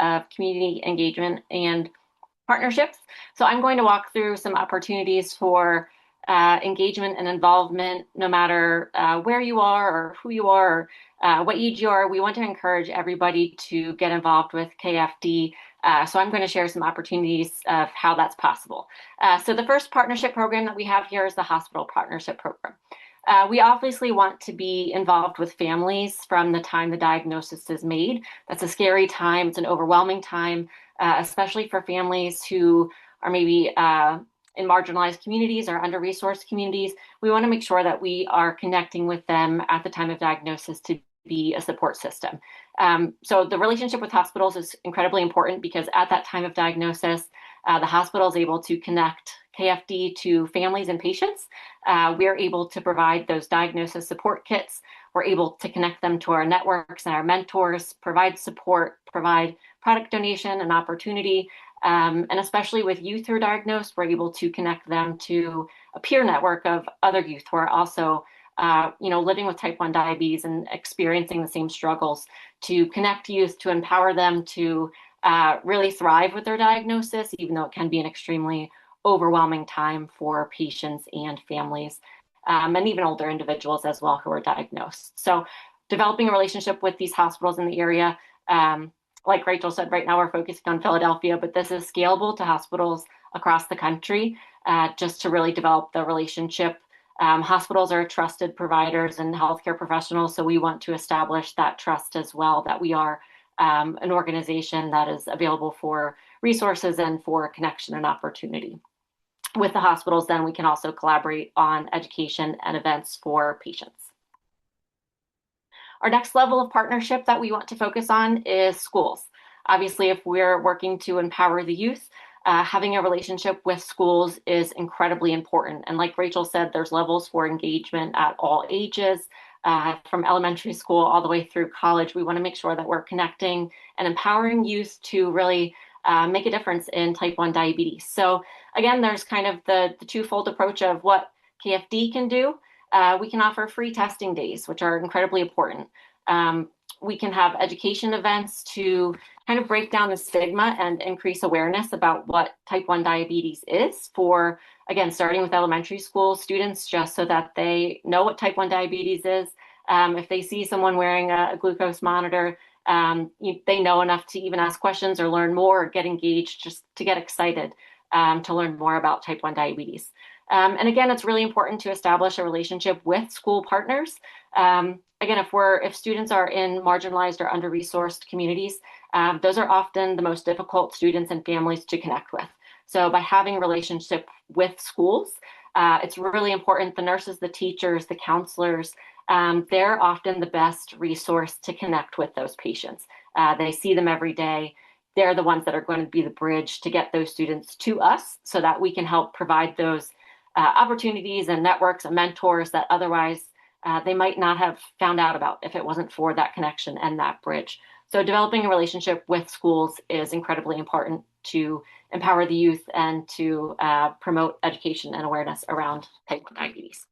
of community engagement and partnerships. So I'm going to walk through some opportunities for engagement and involvement, no matter where you are or who you are or what age you are. We want to encourage everybody to get involved with KFD. So I'm going to share some opportunities of how that's possible. So the first partnership program that we have here is the Hospital Partnership Program. We obviously want to be involved with families from the time the diagnosis is made. That's a scary time. It's an overwhelming time, especially for families who are maybe in marginalized communities or under-resourced communities. We want to make sure that we are connecting with them at the time of diagnosis to be a support system. So the relationship with hospitals is incredibly important because at that time of diagnosis, the hospital is able to connect KFD to families and patients. We are able to provide those diagnosis support kits. We're able to connect them to our networks and our mentors, provide support, provide product donation and opportunity. And especially with youth who are diagnosed, we're able to connect them to a peer network of other youth who are also living with type 1 diabetes and experiencing the same struggles, to connect youth, to empower them to really thrive with their diagnosis, even though it can be an extremely overwhelming time for patients and families, and even older individuals as well who are diagnosed. So developing a relationship with these hospitals in the area, like Rachel said, right now we're focusing on Philadelphia, but this is scalable to hospitals across the country, just to really develop the relationship. Hospitals are trusted providers and healthcare professionals, so we want to establish that trust as well, that we are an organization that is available for resources and for connection and opportunity. With the hospitals, then we can also collaborate on education and events for patients. Our next level of partnership that we want to focus on is schools. Obviously, if we're working to empower the youth, having a relationship with schools is incredibly important. And like Rachel said, there's levels for engagement at all ages, from elementary school all the way through college. We want to make sure that we're connecting and empowering youth to really make a difference in type 1 diabetes. So again, there's kind of the twofold approach of what KFD can do. We can offer free testing days, which are incredibly important. We can have education events to kind of break down the stigma and increase awareness about what type 1 diabetes is for, again, starting with elementary school students, just so that they know what type 1 diabetes is. If they see someone wearing a glucose monitor, they know enough to even ask questions or learn more or get engaged, just to get excited to learn more about type 1 diabetes. And again, it's really important to establish a relationship with school partners. Again, if students are in marginalized or under-resourced communities, those are often the most difficult students and families to connect with. So by having a relationship with schools, it's really important. The nurses, the teachers, the counselors, they're often the best resource to connect with those patients. They see them every day. They're the ones that are going to be the bridge to get those students to us so that we can help provide those opportunities and networks and mentors that otherwise they might not have found out about if it wasn't for that connection and that bridge. So developing a relationship with schools is incredibly important to empower the youth and to promote education and awareness around type 1 diabetes.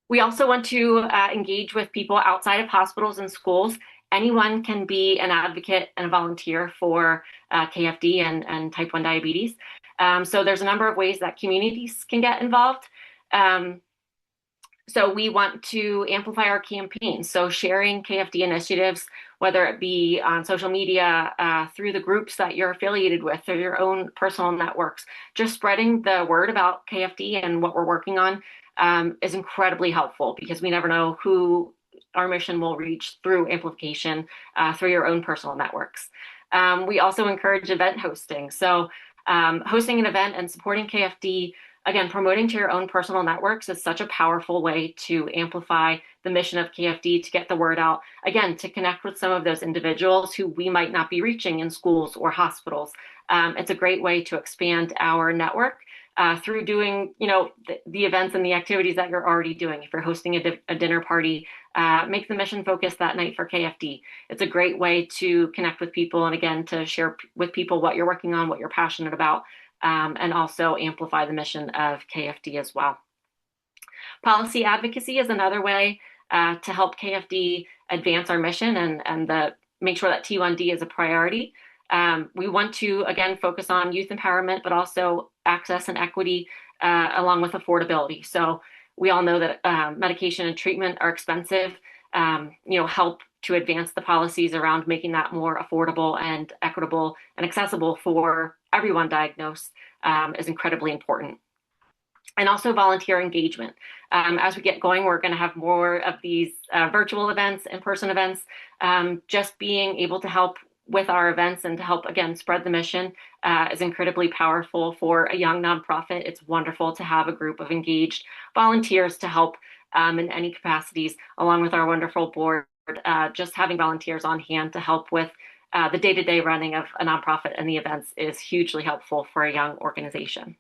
We also want to engage with people outside of hospitals and schools. Anyone can be an advocate and a volunteer for KFD and type 1 diabetes. So there's a number of ways that communities can get involved. So we want to amplify our campaigns. So sharing KFD initiatives, whether it be on social media, through the groups that you're affiliated with, or your own personal networks, just spreading the word about KFD and what we're working on is incredibly helpful, because we never know who our mission will reach through amplification through your own personal networks. We also encourage event hosting. So hosting an event and supporting KFD, again, promoting to your own personal networks is such a powerful way to amplify the mission of KFD, to get the word out, again, to connect with some of those individuals who we might not be reaching in schools or hospitals. It's a great way to expand our network through doing, the events and the activities that you're already doing. If you're hosting a dinner party, make the mission focus that night for KFD. It's a great way to connect with people and, again, to share with people what you're working on, what you're passionate about, and also amplify the mission of KFD as well. Policy advocacy is another way to help KFD advance our mission and the make sure that T1D is a priority. We want to, again, focus on youth empowerment, but also access and equity along with affordability. So we all know that medication and treatment are expensive. Help to advance the policies around making that more affordable and equitable and accessible for everyone diagnosed is incredibly important. And also volunteer engagement. As we get going, we're going to have more of these virtual events, in-person events. Just being able to help with our events and to help, again, spread the mission is incredibly powerful for a young nonprofit. It's wonderful to have a group of engaged volunteers to help in any capacities, along with our wonderful board. Just having volunteers on hand to help with the day-to-day running of a nonprofit and the events is hugely helpful for a young organization.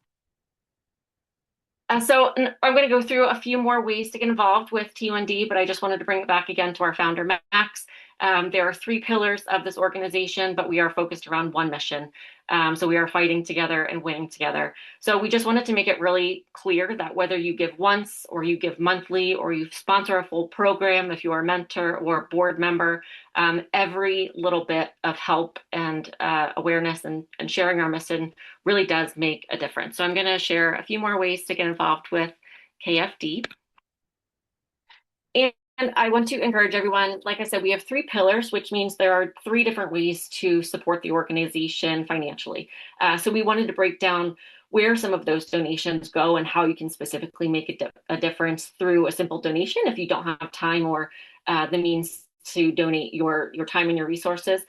So I'm going to go through a few more ways to get involved with T1D, but I just wanted to bring it back again to our founder, Max. There are 3 pillars of this organization, but we are focused around one mission. So we are fighting together and winning together. So we just wanted to make it really clear that whether you give once or you give monthly or you sponsor a full program, if you are a mentor or a board member, every little bit of help and awareness and sharing our mission really does make a difference. So I'm going to share a few more ways to get involved with KFD. And I want to encourage everyone, like I said, we have 3 pillars, which means there are 3 different ways to support the organization financially. So we wanted to break down where some of those donations go and how you can specifically make a difference through a simple donation if you don't have time or the means to donate your time and your resources.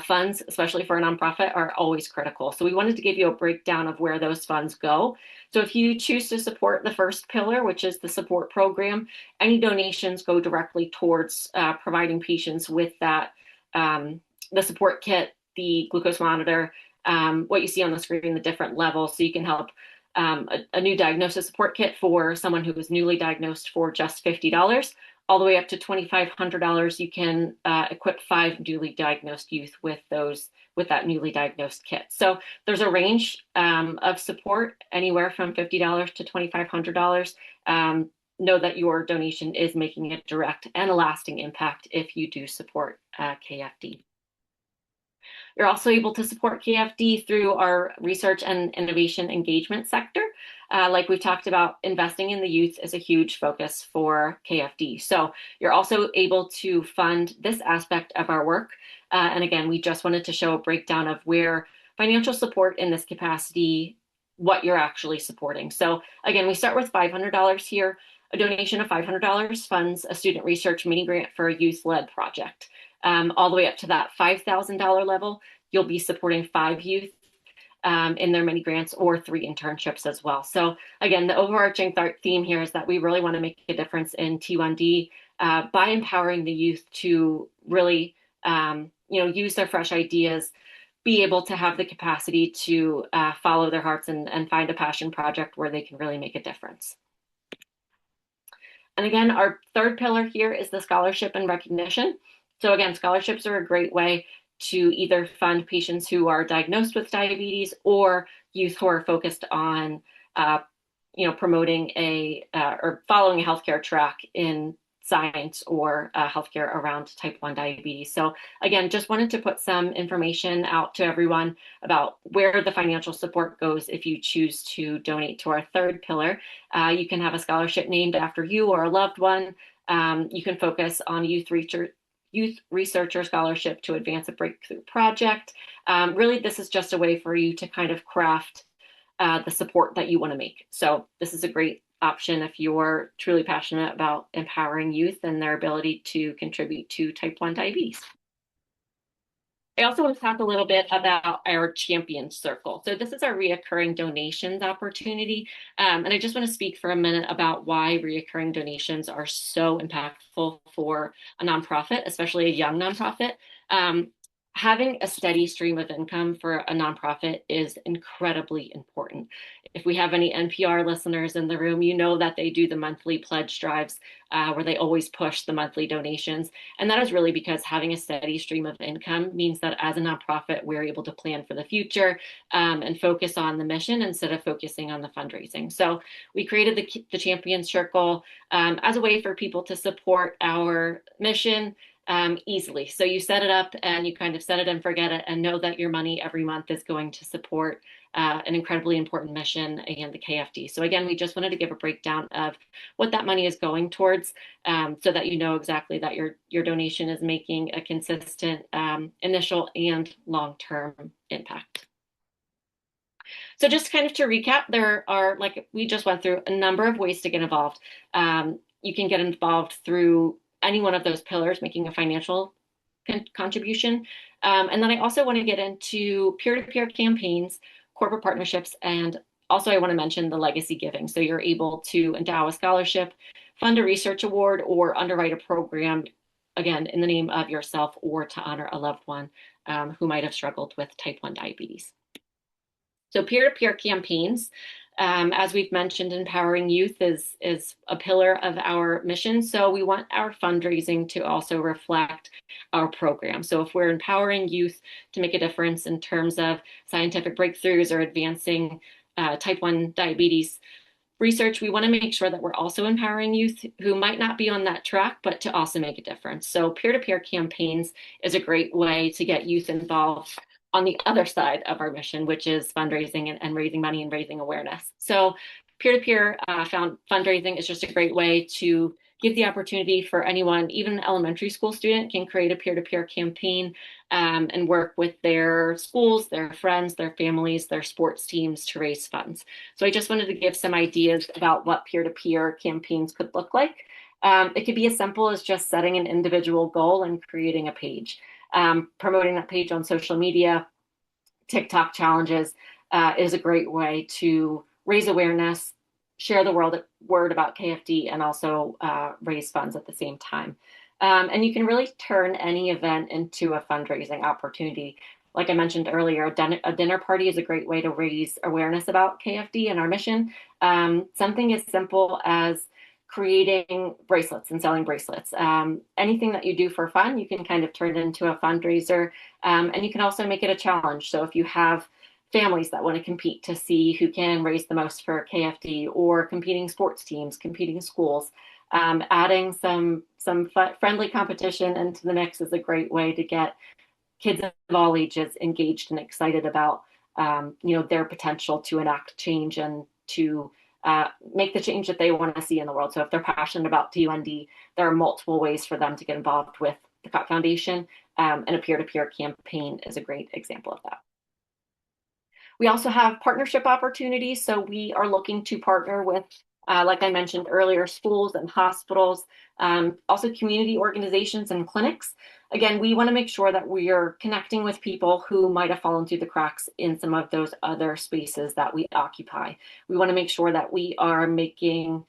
Funds, especially for a nonprofit, are always critical. So we wanted to give you a breakdown of where those funds go. So if you choose to support the first pillar, which is the support program, any donations go directly towards providing patients with that, the support kit, the glucose monitor, what you see on the screen, the different levels. So you can help a new diagnosis support kit for someone who was newly diagnosed for just $50. All the way up to $2,500, you can equip 5 newly diagnosed youth with that newly diagnosed kit. So there's a range of support anywhere from $50 to $2,500. Know that your donation is making a direct and a lasting impact if you do support KFD. You're also able to support KFD through our research and innovation engagement sector. Like we've talked about, investing in the youth is a huge focus for KFD. So you're also able to fund this aspect of our work. And again, we just wanted to show a breakdown of where financial support in this capacity, what you're actually supporting. So again, we start with $500 here. A donation of $500 funds a student research mini grant for a youth-led project. All the way up to that $5,000 level, you'll be supporting 5 youth in their mini grants or 3 internships as well. So again, the overarching theme here is that we really want to make a difference in T1D by empowering the youth to really use their fresh ideas, be able to have the capacity to follow their hearts and find a passion project where they can really make a difference. And again, our third pillar here is the scholarship and recognition. So again, scholarships are a great way to either fund patients who are diagnosed with diabetes or youth who are focused on, promoting or following a healthcare track in science or healthcare around type 1 diabetes. So again, just wanted to put some information out to everyone about where the financial support goes if you choose to donate to our third pillar. You can have a scholarship named after you or a loved one. You can focus on youth researcher scholarship to advance a breakthrough project. Really, this is just a way for you to kind of craft the support that you want to make. So this is a great option if you're truly passionate about empowering youth and their ability to contribute to type 1 diabetes. I also want to talk a little bit about our champion circle. So this is our reoccurring donations opportunity. And I just want to speak for a minute about why reoccurring donations are so impactful for a nonprofit, especially a young nonprofit. Having a steady stream of income for a nonprofit is incredibly important. If we have any NPR listeners in the room, you know that they do the monthly pledge drives where they always push the monthly donations. And that is really because having a steady stream of income means that as a nonprofit, we're able to plan for the future and focus on the mission instead of focusing on the fundraising. So we created the Champion Circle as a way for people to support our mission easily. So you set it up and you kind of set it and forget it and know that your money every month is going to support an incredibly important mission and the KFD. So again, we just wanted to give a breakdown of what that money is going towards, so that you know exactly that your donation is making a consistent initial and long-term impact. So just kind of to recap, there are, like we just went through, a number of ways to get involved. You can get involved through any one of those pillars, making a financial contribution. And then I also want to get into peer-to-peer campaigns, corporate partnerships, and also I want to mention the legacy giving. So you're able to endow a scholarship, fund a research award, or underwrite a program, again, in the name of yourself or to honor a loved one who might have struggled with type 1 diabetes. So peer-to-peer campaigns, as we've mentioned, empowering youth is a pillar of our mission. So we want our fundraising to also reflect our program. So if we're empowering youth to make a difference in terms of scientific breakthroughs or advancing type 1 diabetes research, we want to make sure that we're also empowering youth who might not be on that track, but to also make a difference. So peer-to-peer campaigns is a great way to get youth involved on the other side of our mission, which is fundraising and raising money and raising awareness. So peer-to-peer fundraising is just a great way to give the opportunity for anyone, even an elementary school student can create a peer-to-peer campaign and work with their schools, their friends, their families, their sports teams to raise funds. So I just wanted to give some ideas about what peer-to-peer campaigns could look like. It could be as simple as just setting an individual goal and creating a page. Promoting that page on social media, TikTok challenges is a great way to raise awareness, share the word about KFD, and also raise funds at the same time. And you can really turn any event into a fundraising opportunity. Like I mentioned earlier, a dinner party is a great way to raise awareness about KFD and our mission. Something as simple as creating bracelets and selling bracelets. Anything that you do for fun, you can kind of turn it into a fundraiser. And you can also make it a challenge. So if you have families that want to compete to see who can raise the most for KFD, or competing sports teams, competing schools, adding some friendly competition into the mix is a great way to get kids of all ages engaged and excited about their potential to enact change and to make the change that they want to see in the world. So if they're passionate about TUND, there are multiple ways for them to get involved with the Kopp Foundation, and a peer-to-peer campaign is a great example of that. We also have partnership opportunities. So we are looking to partner with, like I mentioned earlier, schools and hospitals, also community organizations and clinics. Again, we want to make sure that we are connecting with people who might have fallen through the cracks in some of those other spaces that we occupy. We want to make sure that we are making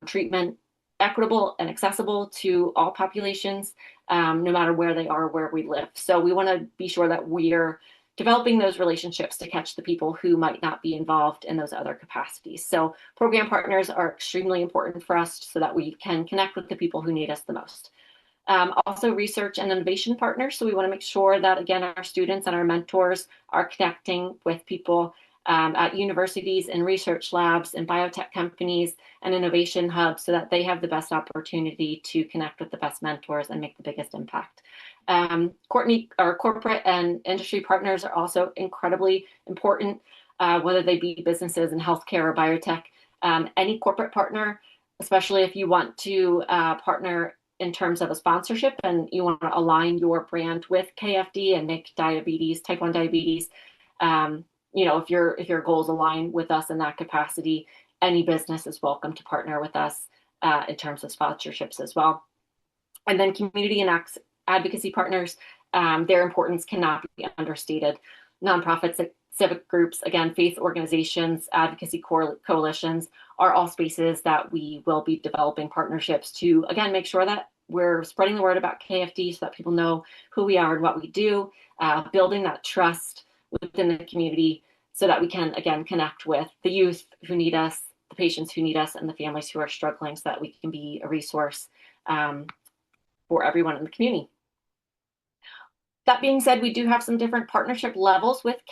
treatment equitable and accessible to all populations, no matter where they are, where we live. So we want to be sure that we're developing those relationships to catch the people who might not be involved in those other capacities. So program partners are extremely important for us so that we can connect with the people who need us the most. Also research and innovation partners. So we want to make sure that, again, our students and our mentors are connecting with people at universities and research labs and biotech companies and innovation hubs so that they have the best opportunity to connect with the best mentors and make the biggest impact. Corporate and industry partners are also incredibly important, whether they be businesses in healthcare or biotech. Any corporate partner, especially if you want to partner in terms of a sponsorship and you want to align your brand with KFD and make type 1 diabetes, if your goals align with us in that capacity, any business is welcome to partner with us in terms of sponsorships as well. And then community and advocacy partners, their importance cannot be understated. Nonprofits, civic groups, again, faith organizations, advocacy coalitions are all spaces that we will be developing partnerships to, again, make sure that we're spreading the word about KFD so that people know who we are and what we do, building that trust within the community so that we can, again, connect with the youth who need us, the patients who need us, and the families who are struggling so that we can be a resource for everyone in the community. That being said, we do have some different partnership levels with